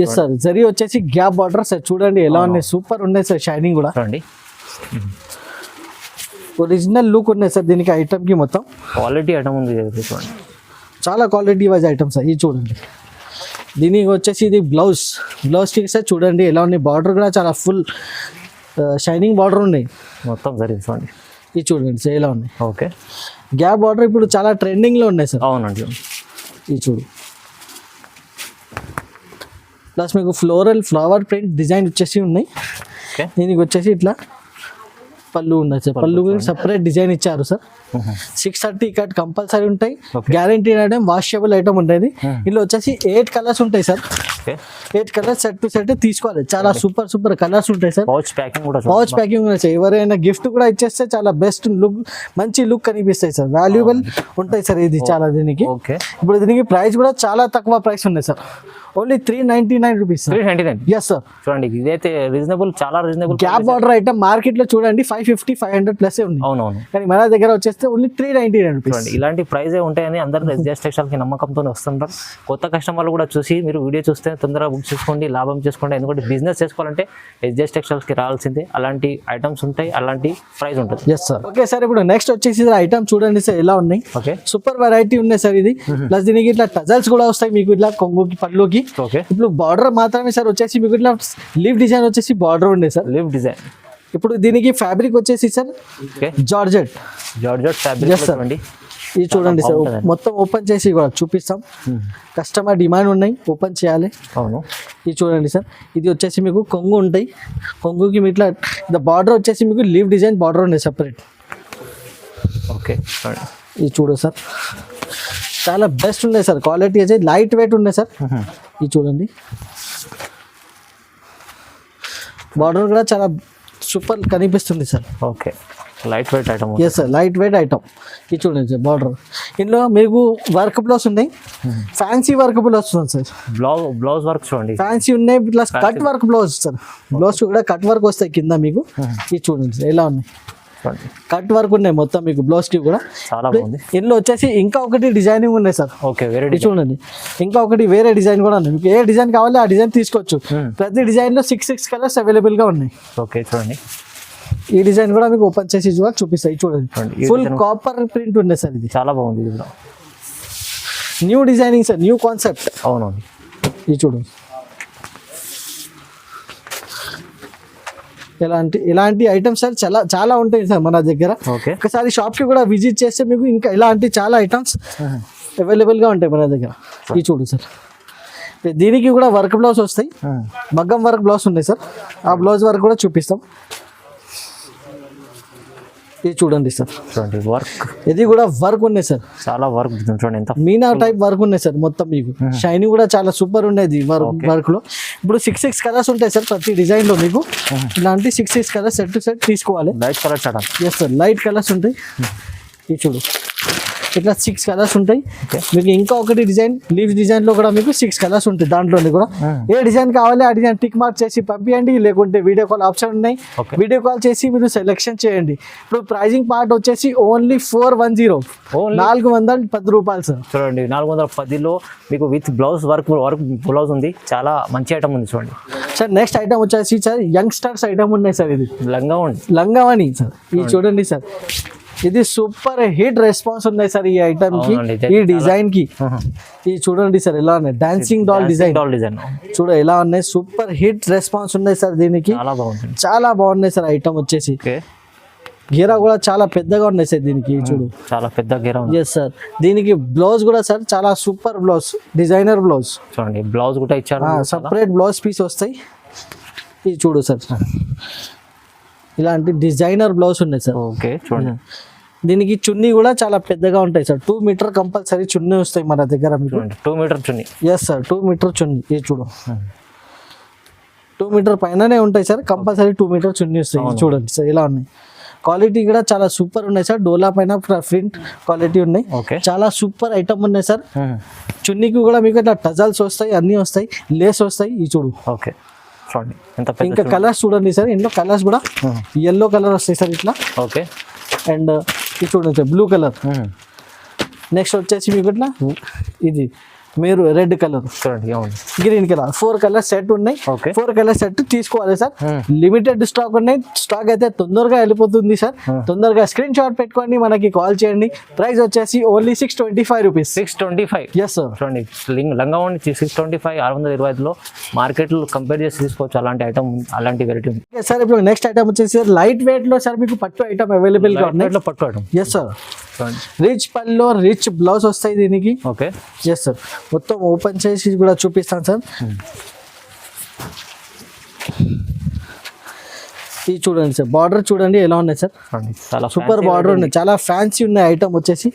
Yes sir, zari వచ్చేసి గ్యాప్ బార్డర్ సార్. చూడండి ఎలా ఉన్నాయి, సూపర్ ఉన్నాయి సార్. షైనింగ్ కూడా ఒరిజినల్ లుక్ ఉన్నాయి సార్ దీనికి ఐటమ్ కి. మొత్తం క్వాలిటీ ఐటమ్ ఉంది, చాలా క్వాలిటీ వైజ్ ఐటమ్ సార్. ఇది చూడండి, దీనికి వచ్చేసి ఇది బ్లౌజ్ కి సార్. చూడండి ఎలా ఉన్నాయి, బార్డర్ కూడా చాలా ఫుల్ షైనింగ్ బార్డర్ ఉన్నాయి. మొత్తం జరిగింది చూడండి. ఇది చూడండి సార్ ఎలా ఉన్నాయి. ఓకే, గ్యాప్ బార్డర్ ఇప్పుడు చాలా ట్రెండింగ్లో ఉన్నాయి సార్. అవునండి. ఇది చూడు. ప్లస్ మీకు ఫ్లవర్ ప్రింట్ డిజైన్ వచ్చేసి ఉన్నాయి. ఓకే, దీనికి వచ్చేసి ఇట్లా పళ్ళు ఉన్నాయి సార్. పళ్ళు సపరేట్ డిజైన్ ఇచ్చారు సార్. 630 కట్ కంపల్సరీ ఉంటాయి. గ్యారంటీ ఐటమ్, వాషబుల్ ఐటమ్ ఉంటుంది. ఇందులో వచ్చేసి 8 కలర్స్ ఉంటాయి sir. 8 colours set to set తీసుకోవాలి. చాలా సూపర్ కలర్స్ ఉంటాయి సార్. పౌచ్ ప్యాకింగ్ కూడా పౌచ్ ప్యాకింగ్ ఉన్నాయి సార్. ఎవరైనా గిఫ్ట్ కూడా ఇచ్చేస్తే చాలా బెస్ట్ లుక్, మంచి లుక్ కనిపిస్తాయి సార్. వాల్యుబుల్ ఉంటాయి సార్. ఇది చాలా దీనికి. ఓకే, ఇప్పుడు దీనికి ప్రైస్ కూడా చాలా తక్కువ ప్రైస్ ఉన్నాయి sir. Only 399 rupees. 399. Yes sir. చూడండి, ఇదైతే రీజనబుల్, చాలా reasonable. Gap border item market లో చూడండి 550, 500 ప్లస్ ఉంది. అవునవును. కానీ మన దగ్గర వచ్చేస్తే ఓన్లీ 399 రూపీస్. చూడండి, ఇలాంటి ప్రైజే ఉంటాయని అందరూ ఎస్జేఎస్ టెక్స్టైల్ కి నమ్మకంతో వస్తుంటారు. కొత్త కస్టమర్లు కూడా చూసి మీరు వీడియో చూస్తే తొందరగా బుక్ చేసుకోండి, లాభం చేసుకోండి. ఎందుకంటే బిజినెస్ చేసుకోవాలంటే ఎస్జేఎస్ టెక్స్టైల్స్ కి రావాల్సిందే. అలాంటి ఐటమ్స్ ఉంటాయి, అలాంటి ప్రైస్ ఉంటుంది. Yes sir. ఓకే సార్, ఇప్పుడు నెక్స్ట్ వచ్చేసి ఐటమ్ చూడండి సార్ ఎలా ఉన్నాయి. ఓకే, సూపర్ వెరైటీ ఉన్నాయి సార్. ఇది ప్లస్ దీనికి ఇట్లా టజల్స్ కూడా వస్తాయి మీకు, ఇట్లా కొంగుకి పళ్ళుకి. ఓకే, ఇప్పుడు బార్డర్ మాత్రమే సార్ వచ్చేసి మీకు ఇట్లా లీవ్ డిజైన్ వచ్చేసి బార్డర్ ఉండే సార్. Leave design. ఇప్పుడు దీనికి ఫ్యాబ్రిక్ వచ్చేసి sir okay, georgette fabric. Yes, sir. చూడండి, ఇది చూడండి సార్. మొత్తం ఓపెన్ చేసి కూడా చూపిస్తాం. కస్టమర్ డిమాండ్ ఉన్నాయి, ఓపెన్ చేయాలి. అవును. ఇది చూడండి సార్. ఇది వచ్చేసి మీకు కొంగు ఉంటాయి. కొంగుకి మీ ఇట్లా బార్డర్ వచ్చేసి మీకు లీవ్ డిజైన్ బార్డర్ ఉన్నాయి సెపరేట్. ఓకే, చూడండి, ఇది చూడు సార్. చాలా బెస్ట్ ఉన్నాయి సార్. క్వాలిటీ వచ్చి లైట్ వెయిట్ ఉన్నాయి సార్. ఇది చూడండి. బార్డర్ కూడా చాలా సూపర్ కనిపిస్తుంది sir. Okay, light weight item. Yes sir, light weight item. ఇది చూడండి సార్ బార్డర్. ఇందులో మీకు వర్క్ బ్లౌజ్ ఉన్నాయి, ఫ్యాన్సీ వర్క్ బ్లౌజ్ ఉంది సార్. బ్లౌజ్ వర్క్ చూడండి, ఫ్యాన్సీ ఉన్నాయి. Plus cut work blouse sir. Blouse కూడా కట్ వర్క్ వస్తాయి కింద మీకు. ఇది చూడండి సార్ ఎలా ఉన్నాయి. కట్ వర్క్ ఉన్నాయి మొత్తం మీకు బ్లౌజ్ కి కూడా. చాలా బాగుంది. ఇందులో వచ్చేసి ఇంకా ఒకటి డిజైనింగ్ ఉన్నాయి సార్. ఓకే, వేరే చూడండి. ఇంకా ఒకటి వేరే డిజైన్ కూడా ఉంది. మీకు ఏ డిజైన్ కావాలో ఆ డిజైన్ తీసుకోవచ్చు. ప్రతి డిజైన్ లో 6 కలర్స్ అవైలబుల్ గా ఉన్నాయి. ఓకే, చూడండి, ఈ డిజైన్ కూడా మీకు ఓపెన్ చేసి చూపిస్తాయి. చూడండి, ఫుల్ కాపర్ ప్రింట్ ఉంది సార్. ఇది చాలా బాగుంది. ఇది కూడా new designing sir, new concept. అవునవును. ఇది చూడండి. ఇలాంటి ఐటమ్స్ సార్ చాలా ఉంటాయి సార్ మన దగ్గర. ఓకే, ఒకసారి షాప్ కి కూడా విజిట్ చేస్తే మీకు ఇంకా ఇలాంటి చాలా ఐటమ్స్ అవైలబుల్ గా ఉంటాయి మన దగ్గర. ఇది చూడు సార్. దీనికి కూడా వర్క్ బ్లౌజ్ వస్తాయి. మగ్గం వర్క్ బ్లౌజ్ ఉన్నాయి సార్. ఆ బ్లౌజ్ వర్క్ కూడా చూపిస్తాం. ఇది చూడండి సార్. చూడండి, వర్క్. ఇది కూడా వర్క్ ఉన్నాయి సార్. చాలా వర్క్ చూడండి, ఎంత మీనా టైప్ వర్క్ ఉన్నాయి సార్. మొత్తం మీకు షైనింగ్ కూడా చాలా సూపర్ ఉండేది వర్క్ లో. ఇప్పుడు 6 కలర్స్ ఉంటాయి సార్ ప్రతి డిజైన్ లో. మీకు ఇలాంటి 6 కలర్స్ సెట్ టు సెట్ తీసుకోవాలి. లైట్ కలర్ చాట. ఎస్ సార్, లైట్ కలర్స్ ఉంటాయి. ఇది చూడు, ఇట్లా 6 కలర్స్ ఉంటాయి. మీకు ఇంకా ఒకటి డిజైన్ లీవ్ డిజైన్ లో కూడా మీకు 6 కలర్స్ ఉంటాయి. దాంట్లోనే కూడా ఏ డిజైన్ కావాలి ఆ డిజైన్ టిక్ మార్క్ చేసి పంపించండి. లేకుంటే వీడియో కాల్ ఆప్షన్ ఉన్నాయి. వీడియో కాల్ చేసి మీరు సెలెక్షన్ చేయండి. ఇప్పుడు ప్రైజింగ్ పార్ట్ వచ్చేసి ఓన్లీ 410, 410 రూపాయలు సార్. చూడండి, 410లో మీకు విత్ వర్క్ బ్లౌజ్ ఉంది. చాలా మంచి ఐటమ్ ఉంది. చూడండి సార్. నెక్స్ట్ ఐటమ్ వచ్చేసి సార్ యంగ్స్టర్స్ ఐటమ్ ఉన్నాయి సార్. ఇది లంగావని సార్. ఇది చూడండి సార్. ఇది సూపర్ హిట్ రెస్పాన్స్ ఉన్నాయి సార్ ఈ ఐటమ్ కి, ఈ డిజైన్ కి. ఇది చూడండి సార్ ఎలా ఉన్నాయి. డాన్సింగ్ డాల్ డిజైన్ చూడ ఎలా ఉన్నాయి. సూపర్ హిట్ రెస్పాన్స్ ఉన్నాయి సార్ దీనికి. చాలా బాగున్నాయి సార్ ఐటమ్ వచ్చేసి. గీరా కూడా చాలా పెద్దగా ఉన్నాయి సార్ దీనికి. చూడు, చాలా పెద్ద గీరా. Yes sir. దీనికి బ్లౌజ్ కూడా సార్ చాలా సూపర్ బ్లౌజ్, డిజైనర్ బ్లౌజ్. చూడండి, బ్లౌజ్ కూడా ఇచ్చారు. సపరేట్ బ్లౌజ్ పీస్ వస్తాయి. ఇది చూడు సార్, ఇలాంటి డిజైనర్ బ్లౌజ్ ఉన్నాయి సార్. ఓకే, చూడండి. దీనికి చున్నీ కూడా చాలా పెద్దగా ఉంటాయి సార్. 2 మీటర్ కంపల్సరీ చున్నీ వస్తాయి మన దగ్గర. 2 మీటర్ చున్నీ. ఎస్ సార్, 2 మీటర్ చున్నీ. ఇది చూడు, 2 మీటర్ పైననే ఉంటాయి సార్. కంపల్సరీ 2 మీటర్ చున్నీ వస్తాయి. చూడండి సార్ ఇలా ఉన్నాయి. క్వాలిటీ కూడా చాలా సూపర్ ఉన్నాయి సార్. డోలా పైన ప్రింట్ క్వాలిటీ ఉన్నాయి. చాలా సూపర్ ఐటమ్ ఉన్నాయి సార్. చున్నీకి కూడా మీకు ఇట్లా టజల్స్ వస్తాయి, అన్ని వస్తాయి, లేస్ వస్తాయి. ఇది చూడు. ఓకే, చూడండి. ఇంకా కలర్స్ చూడండి సార్. ఇంట్లో కలర్స్ కూడా yellow కలర్ వస్తాయి సార్ ఇట్లా. ఓకే. అండ్ ఇది చూడండి సార్, బ్లూ కలర్. నెక్స్ట్ వచ్చేసి మీకు ఇట్లా ఇది మీరు రెడ్ కలర్, చూడండి అవును. గ్రీన్ కలర్ 4 కలర్ సెట్ ఉన్నాయి. ఓకే 4 కలర్ సెట్ తీసుకోవాలి సార్. లిమిటెడ్ స్టాక్ ఉన్నాయి. స్టాక్ అయితే తొందరగా వెళ్ళిపోతుంది సార్. తొందరగా స్క్రీన్ షాట్ పెట్టుకోండి, మనకి కాల్ చేయండి. ప్రైస్ వచ్చేసి ఓన్లీ 625 రూపీస్. 625. Yes sir. చూడండి లంగా ఓన్లీ 625, 625లో మార్కెట్లో కంపేర్ చేసి తీసుకోవచ్చు. అలాంటి ఐటమ్, అలాంటి వెరైటీ ఉంది సార్. ఇప్పుడు నెక్స్ట్ ఐటమ్ వచ్చేసి లైట్ వెయిట్ లో సార్ మీకు పట్టు ఐటమ్ అవైలబుల్ గా ఉన్నాయి. పట్టు item. Yes sir. Rich pallu rich blouse వస్తాయి దీనికి. Okay yes sir. మొత్తం ఓపెన్ చేసి కూడా చూపిస్తాను సార్. ఇది చూడండి సార్, బార్డర్ చూడండి ఎలా ఉన్నాయి సార్. చాలా సూపర్ బార్డర్ ఉన్నాయి, చాలా ఫ్యాన్సీ ఉన్నాయి ఐటమ్ వచ్చేసి.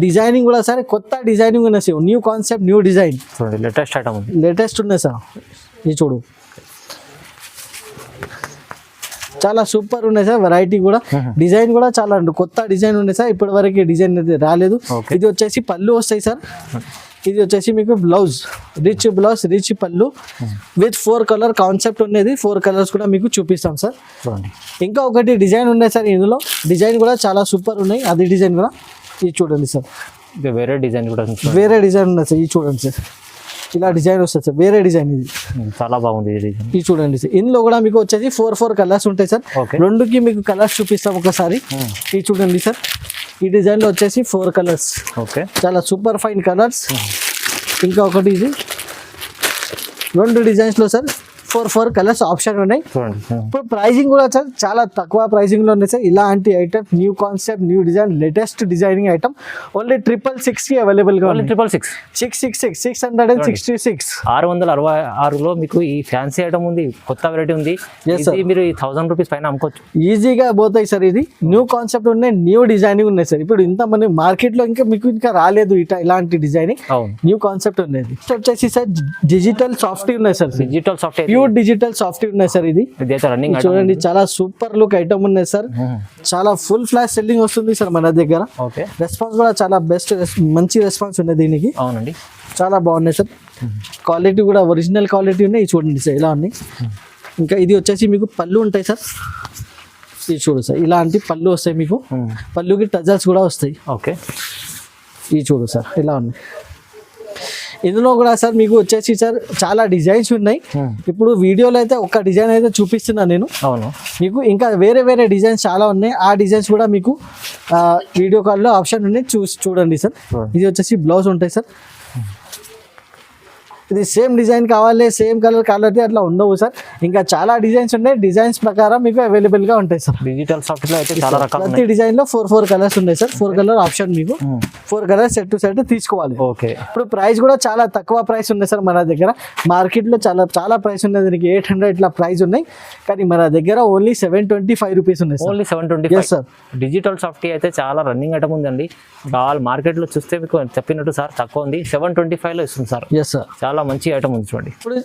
డిజైనింగ్ కూడా సార్ కొత్త డిజైనింగ్ ఉన్నాయి sir. New concept, new design. చూడండి లేటెస్ట్ ఐటమ్ ఉంది, లేటెస్ట్ ఉన్నాయి సార్. ఇది చూడు చాలా సూపర్ ఉన్నాయి సార్. వెరైటీ కూడా, డిజైన్ కూడా చాలా కొత్త డిజైన్ ఉన్నాయి సార్. ఇప్పటి వరకు డిజైన్ అయితే రాలేదు. ఇది వచ్చేసి పళ్ళు వస్తాయి సార్. ఇది వచ్చేసి మీకు బ్లౌజ్, రిచ్ బ్లౌజ్, రిచ్ పళ్ళు విత్ 4 కలర్ కాన్సెప్ట్ ఉన్నది. 4 కలర్స్ కూడా మీకు చూపిస్తాం సార్. ఇంకా ఒకటి డిజైన్ ఉన్నాయి సార్. ఇందులో డిజైన్ కూడా చాలా సూపర్ ఉన్నాయి. అది డిజైన్ కూడా ఇది చూడండి సార్. వేరే డిజైన్ కూడా వేరే డిజైన్ ఉన్నాయి సార్. ఇది చూడండి సార్, ఇలా డిజైన్ వస్తుంది సార్. వేరే డిజైన్ ఇది చాలా బాగుంది. ఇది చూడండి సార్. ఇందులో కూడా మీకు వచ్చేసి 4 కలర్స్ ఉంటాయి సార్. రెండుకి మీకు కలర్స్ చూపిస్తాం ఒకసారి. ఇది చూడండి సార్. ఈ డిజైన్ లో వచ్చేసి 4 కలర్స్. ఓకే చాలా సూపర్ ఫైన్ కలర్స్. ఇంకా ఒకటి ఇది 2 డిజైన్స్ లో సార్ 4 కలర్స్ ఆప్షన్ ఉన్నాయి. ఇప్పుడు ప్రైజింగ్ కూడా సార్ చాలా తక్కువ ప్రైజింగ్ లో ఉన్నాయి సార్. ఇలాంటి item, new concept, new design, latest designing item only 666 కి అవైలబుల్ గా ఉంది. 666 666 666లో మీకు ఈ ఫ్యాన్సీ ఐటమ్ ఉంది, కొత్త వెరైటీ ఉంది. మీరు 1000 రూపీస్ పైన అమ్ముకోవచ్చు, ఈజీగా పోతాయి సార్. ఇది న్యూ కాన్సెప్ట్ ఉన్నాయి, న్యూ డిజైనింగ్ ఉన్నాయి సార్. ఇప్పుడు ఇంత మన మార్కెట్ లో ఇంకా రాలేదు ఇలాంటి డిజైనింగ్. న్యూ కాన్సెప్ట్ ఉన్నది. వచ్చేసి సార్ డిజిటల్ సాఫ్ట్ ఉన్నాయి sir. Digital soft, digital soft ఉన్నాయి సార్. ఇది రన్నింగ్ చూడండి, చాలా సూపర్ లుక్ ఐటమ్ ఉన్నాయి సార్. చాలా ఫుల్ ఫ్లాష్ సెల్లింగ్ వస్తుంది సార్ మన దగ్గర. రెస్పాన్స్ కూడా చాలా బెస్ట్, మంచి రెస్పాన్స్ ఉంది దీనికి. అవునండి, చాలా బాగున్నాయి సార్. క్వాలిటీ కూడా ఒరిజినల్ క్వాలిటీ ఉన్నాయి. చూడండి సార్ ఇలా ఉన్నాయి. ఇంకా ఇది వచ్చేసి మీకు పళ్ళు ఉంటాయి సార్. ఇది చూడు సార్, ఇలాంటి పళ్ళు వస్తాయి మీకు. పళ్ళుకి టజల్స్ కూడా వస్తాయి. ఓకే ఇది చూడు సార్ ఇలా ఉన్నాయి. ఇందులో కూడా సార్ మీకు వచ్చేసి సార్ చాలా డిజైన్స్ ఉన్నాయి. ఇప్పుడు వీడియోలో అయితే ఒక డిజైన్ అయితే చూపిస్తున్నాను నేను. అవును, మీకు ఇంకా వేరే వేరే డిజైన్స్ చాలా ఉన్నాయి. ఆ డిజైన్స్ కూడా మీకు వీడియో కాల్లో ఆప్షన్ ఉన్నాయి, చూడండి సార్. ఇది వచ్చేసి బ్లౌజ్ ఉంటాయి సార్. ఇది సేమ్ డిజైన్ కావాలి, సేమ్ కలర్ కావాలి అట్లా ఉండవు సార్. ఇంకా చాలా డిజైన్స్ ఉన్నాయి. డిజైన్స్ ప్రకారం మీకు అవైలబుల్ గా ఉంటాయి సార్. డిజిటల్ సాఫ్ట్ లో అయితే చాలా రకాలు, ప్రతి డిజైన్ లో 4 కలర్స్ ఉన్నాయి సార్. 4 కలర్ ఆప్షన్ మీకు 4 కలర్స్ సెట్ టు సెట్ తీసుకోవాలి. ఓకే, ఇప్పుడు ప్రైస్ కూడా చాలా తక్కువ ప్రైస్ ఉన్నాయి సార్ మన దగ్గర. మార్కెట్ లో చాలా ప్రైస్ ఉన్నాయి. దీనికి 800 ఇట్లా ప్రైస్ ఉన్నాయి. కానీ మన దగ్గర ఓన్లీ 725 రూపీస్ ఉన్నాయి. Only 725 sir. డిజిటల్ సాఫ్ట్ అయితే చాలా రన్నింగ్ ఐటమ్ ఉందండి. మార్కెట్ లో చూస్తే మీకు చెప్పినట్టు సార్ తక్కువ ఉంది. 725 లో ఇస్తుంది సార్. ఎస్ సార్, చాలా మంచి ఐటమ్ ఉంది చూడండి. ఇప్పుడు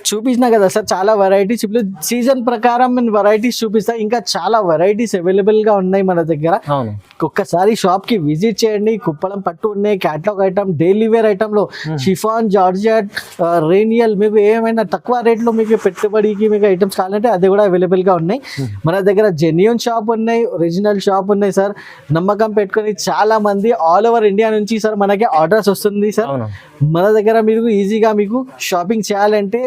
చూపించినా కదా సార్ చాలా వెరైటీస్. ఇప్పుడు సీజన్ ప్రకారం వెరైటీస్ చూపిస్తా. ఇంకా చాలా వెరైటీస్ అవైలబుల్ గా ఉన్నాయి మన దగ్గర. అవును, ఒక్కసారి షాప్ కి విజిట్ చేయండి. కుప్పలం పట్టు ఉన్నాయి, catalogue item, daily wear item లో షిఫాన్, జార్జెట్, రేనియల్, మీకు ఏమైనా తక్కువ రేట్ లో మీకు పెట్టుబడికి మీకు ఐటమ్స్ కావాలంటే అది కూడా అవైలబుల్ గా ఉన్నాయి. మన దగ్గర జెన్యూన్ షాప్ ఉన్నాయి, ఒరిజినల్ షాప్ ఉన్నాయి సార్. నమ్మకం పెట్టుకొని చాలా మంది ఆల్ ఓవర్ ఇండియా నుంచి సార్ మనకి ఆర్డర్స్ వస్తుంది సార్. మన దగ్గర మీరు ఈజీగా మీకు షాపింగ్ చేయాలంటే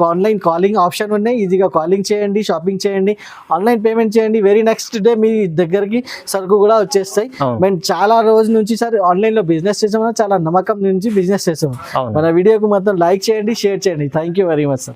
ఆన్లైన్ కాలింగ్ ఆప్షన్ ఉన్నాయి. ఈజీగా కాలింగ్ చేయండి, షాపింగ్ చేయండి, ఆన్లైన్ పేమెంట్ చేయండి. వెరీ నెక్స్ట్ డే మీ దగ్గరికి సరుకు కూడా వచ్చేస్తాయి. మేము చాలా రోజుల నుంచి సార్ ఆన్లైన్ లో బిజినెస్ చేసాము, చాలా నమ్మకం నుంచి బిజినెస్ చేసాము. మన వీడియోకు మొత్తం లైక్ చేయండి, షేర్ చేయండి. Thank you very much sir.